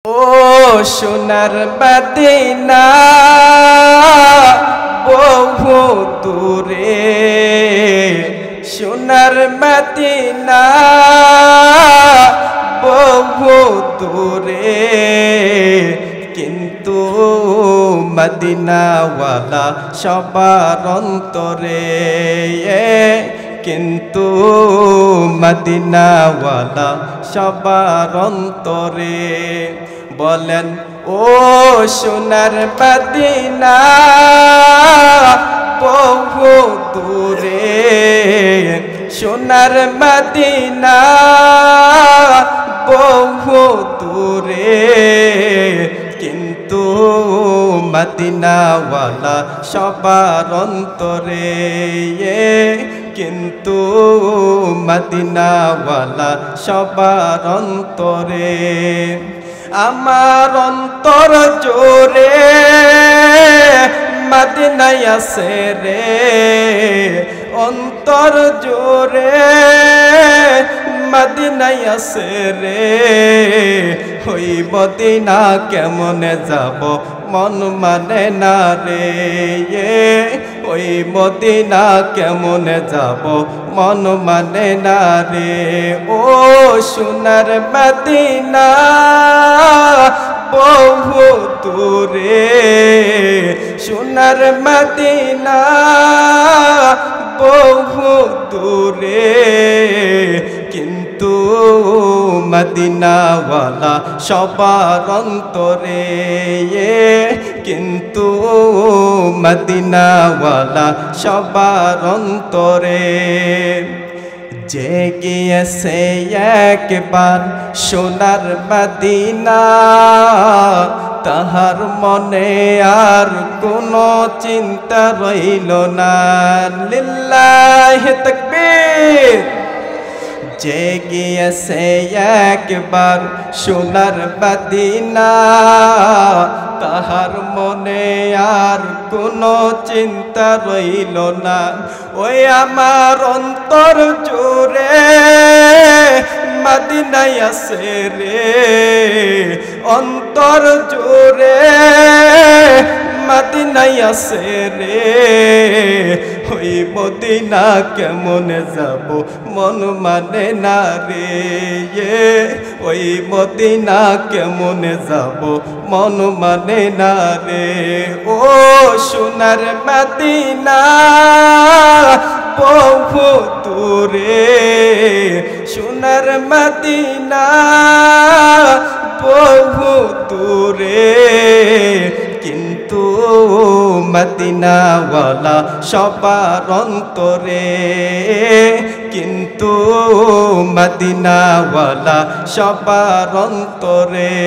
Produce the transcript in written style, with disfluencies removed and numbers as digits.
ও সোনার মদিনা বহু দূরে, সোনার মদিনা বহু দূরে, কিন্তু মদিনাওয়ালা সবার অন্তরে, কিন্তু মদিনাওয়ালা সবার অন্তরে। বলেন ও সোনার মদিনা বহু দূরে, সোনার মদিনা বহু দূরে, কিন্তু মদিনাওয়ালা সবার অন্তরে, কিন্তু মদিনাওয়ালা সবার অন্তরে। আমার অন্তর জোরে মদিনায় আছে রে, অন্তর জোরে মদিনায় আছে রে, ওই মদিনা কেমনে যাব মন মানে না রে, ওই মদিনা কেমনে যাব মন মানে না রে। ও সোনার মদিনা বহু দূরে, সোনার মদিনা বহু দূরে, কিন্তু মদিনাওয়ালা সবার অন্তরে, কিন্তু মদিনাওয়ালা সবার অন্তরে। যে গিয়েছে একবার সোনার মদিনা, তাহার মনে আর কোনো চিন্তা রইল না। লিল্লাহি তাকবীর। যে গিয়েছে একবার সোনার মদিনা, তাহার মনে আর কোনো চিন্তা রইল না। ওই আমার অন্তর জুড়ে মদিনায় আছে রে, অন্তর জুড়ে মদিনায় আছে রে, ওই মদিনা কেমনে যাব মন মানে না রে, ওই মদিনা কেমনে যাব মন মানে না রে। ও সোনার মদিনা বহু দূরে, সোনার মদিনা বহু দূরে, কিন্তু মদিনাওয়ালা সবার অন্তরে, কিন্তু মদিনাওয়ালা সবার অন্তরে।